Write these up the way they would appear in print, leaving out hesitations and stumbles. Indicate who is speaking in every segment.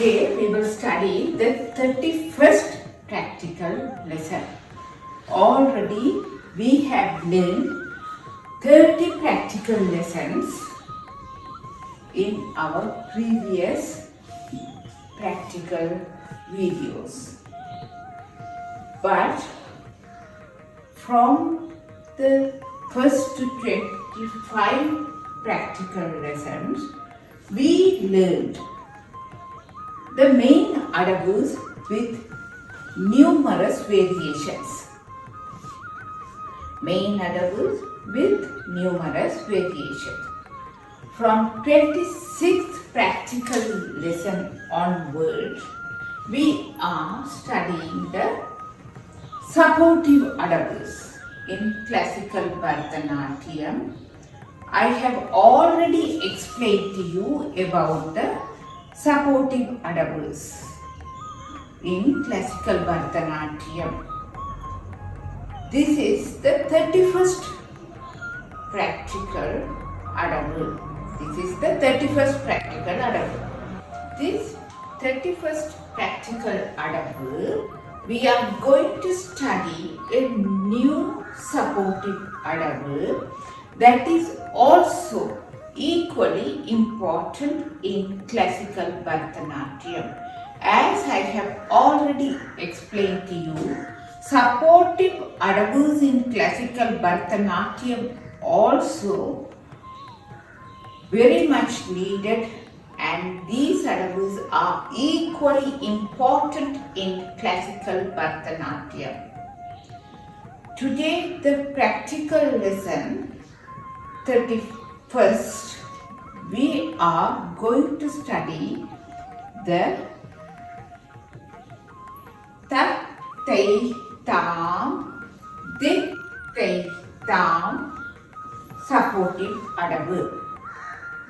Speaker 1: Today we will study the 31st practical lesson. Already we have learned 30 practical lessons in our previous practical videos. But from the first to 25 practical lessons, we learned the main adabus with numerous variations. Main adabus with numerous variations. From 26th practical lesson onward, we are studying the supportive adabus in classical Bharatha Natyam. I have already explained to you about the supportive adabus in classical Bharatha Natyam. This is the 31st practical adabu. This is the 31st practical adabu. This 31st practical adabu, we are going to study a new supportive adabu that is also equally important in classical Bharatha Natyam. As I have already explained to you, supportive adabus in classical Bharatha Natyam also very much needed, and these adabus are equally important in classical Bharatha Natyam. Today the practical lesson 31st, we are going to study the tat, tai, tam, dit, tai, tam supportive adabu.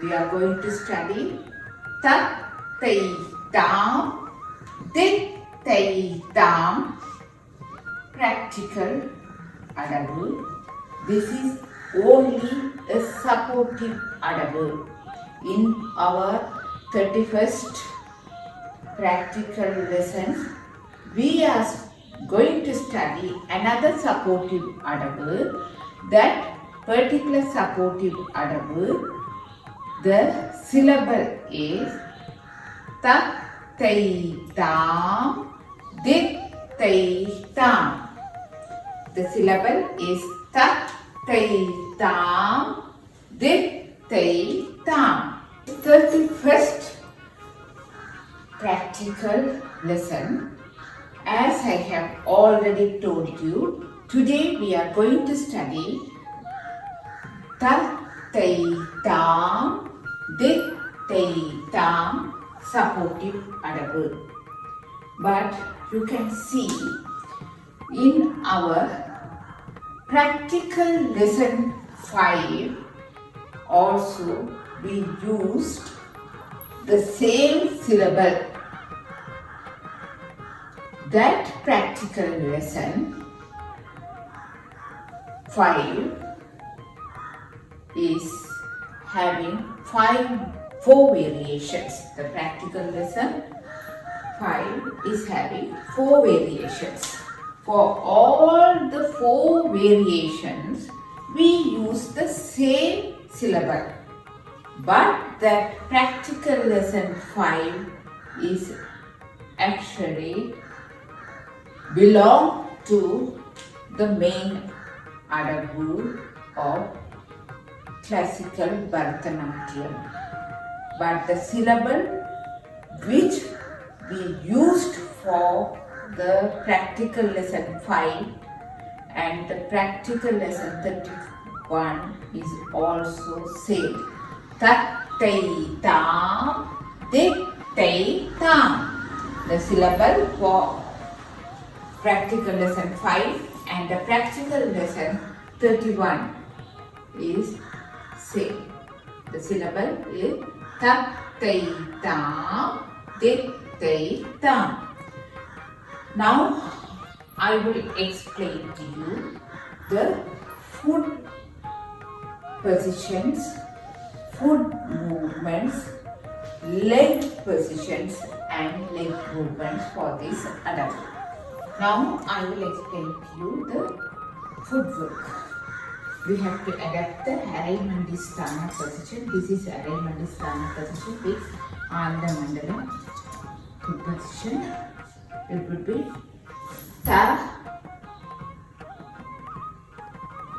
Speaker 1: We are going to study tat, tai, tam, dit, tai, tam practical adabu. This is only a supportive adabu. In our 31st practical lesson, we are going to study another supportive adabu. That particular supportive adabu, the syllable is tat, tai, tam, dit, tai, tam. The syllable is tat, tai, tam, dit, tai, tam. 31st practical lesson, as I have already told you, today we are going to study tat, tai, tam, dit, tai, tam supportive adabu. But you can see in our practical lesson 5 also we used the same syllable. That practical lesson 5 is having 4 variations. The practical lesson 5 is having 4 variations. For all the 4 variations, we use the same syllable. But that practical lesson 5 is actually belong to the main adabu of classical Bharatha Natyam. But the syllable which we used for the practical lesson 5 and the practical lesson 31 is also same. Tat, tai, tam, dit, tai, tam. The syllable for practical lesson 5 and the practical lesson 31 is same. The syllable is tat, tai, tam, dit, tai, tam. Now I will explain to you the foot positions, foot movements, leg positions and leg movements for this adabu. Now I will explain to you the footwork. We have to adapt the Arai-Mandistana position. This is Arai-Mandistana position with Andha Mandala foot position. It would be Ta,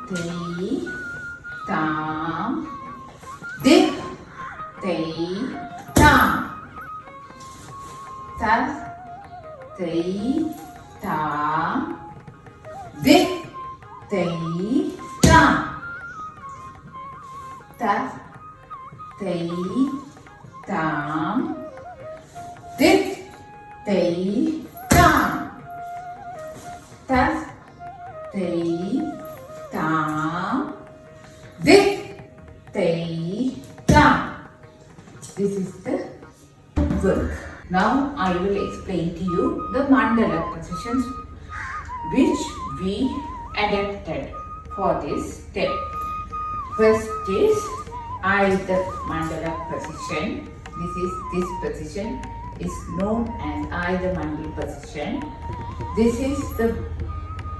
Speaker 1: Tei, Tam, Dik, Tei, Tam. Ta, Tei, Tam, Dik, Tei, Tam. Ta, Tei, Tam, Dik, Tei, Tam. Ta, Tei, Tam, Dik, Tei, Tam. This is the work. Now I will explain to you the mandala positions which we adapted for this step. First is Aida mandala position. This position is known as Aida mandala position. This is the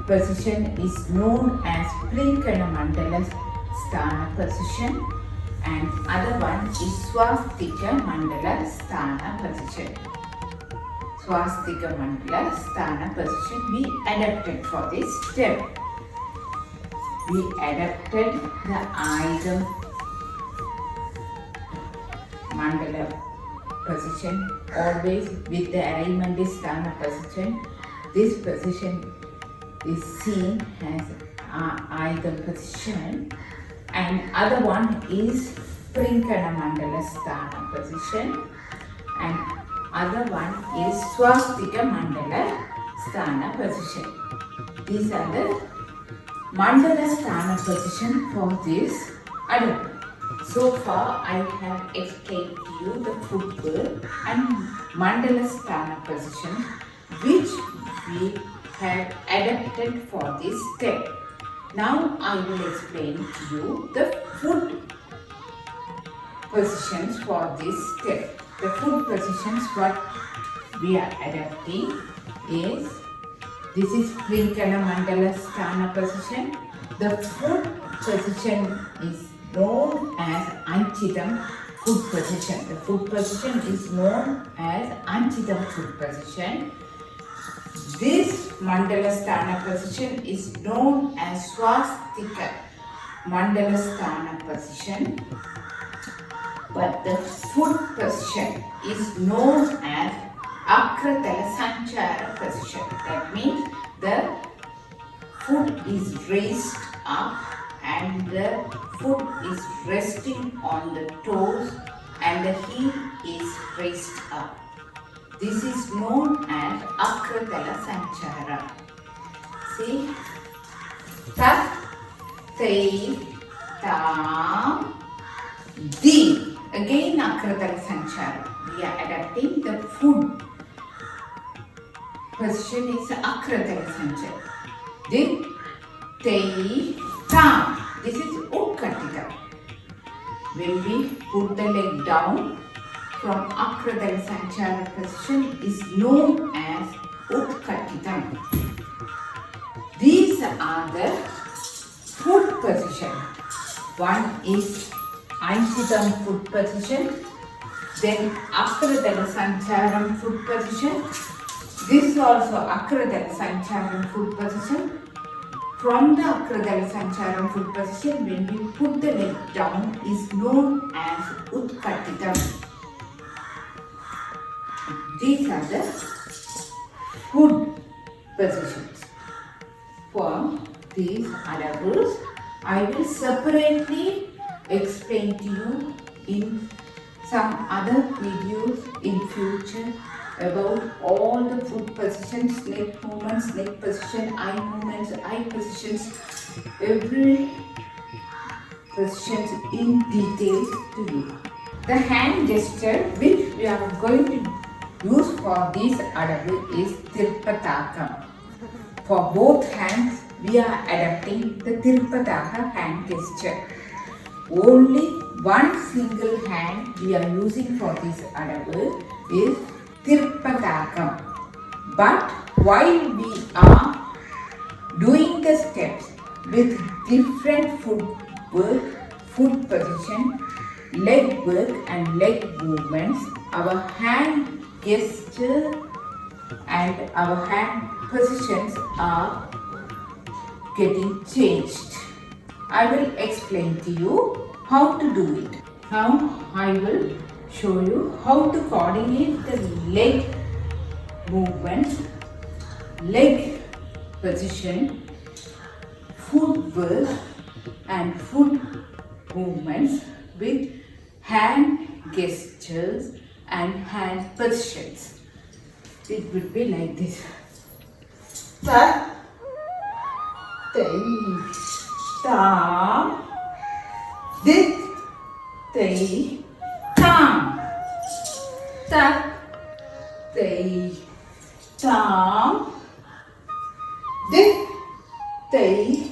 Speaker 1: position is known as Plinkana mandala sthana position, and other one is Swastika mandala sthana position. Swastika mandala sthana position we adapted for this step. We adapted the Aida mandala position always with the Arai-Mandistana position. This position is seen as Aida position, and other one is Prinkana mandala sthana position, and other one is Swastika mandala sthana position. These are the mandala sthana position for this adabu. So far I have explained to you the footwork and mandala sthana position which we have adapted for this step. Now I will explain to you the foot positions for this step. The foot positions what we are adapting is, this is Prinkana mandala sthana position. The foot position is known as Anchitam foot position. The foot position is known as Anchitam foot position. This mandala sthana position is known as Swastika mandala sthana position, but the foot position is known as Akratala Sanchara position. That means the foot is raised up and the foot is resting on the toes and the heel is raised up. This is known as Akratala Sanchara. See? Ta, Tei, Tam, Di. Again Akratala Sanchara. We are adapting the foot position is Akratala Sanchara. Di, Tei, Tam. This is Utkatika. When we put the leg down from Akratala Sanchara position is known as Utkatitam. These are the foot position. One is Anchitam foot position, then Akratala Sancharam foot position. This is also Akratala Sancharam foot position. From the Akratala Sancharam foot position, when we put the leg down, is known as Utkatitam. These are the foot positions. For these adabus, I will separately explain to you in some other videos in future about all the foot positions, neck movements, neck position, eye movements, eye positions, every positions in details to you. The hand gesture which we are going to use for this adabu is Tirpatakam. For both hands, we are adapting the Tirpataka hand gesture. Only one single hand we are using for this adabu is Tirpatakam. But while we are doing the steps with different footwork, foot position, leg work and leg movements, our hand gesture and our hand positions are getting changed. I will explain to you how to do it. Now I will show you how to coordinate the leg movements, leg position, footwork and foot movements with hand gestures and hand positions. It would be like this. Ta, tai, ta, dit, tai, tam, ta, tai, tam, dit, tai,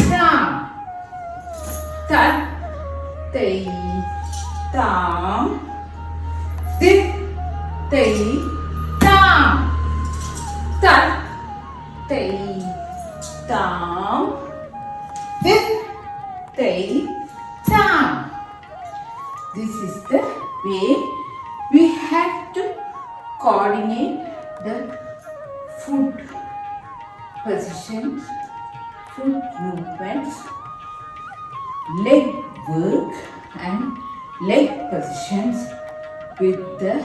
Speaker 1: tam, ta, tai, tam, dit, tai, tam, ta, tai, tam, dit, tai, tam. This is the way we have to coordinate the foot positions, foot movements, leg work and leg positions with the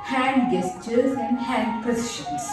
Speaker 1: hand gestures and hand positions.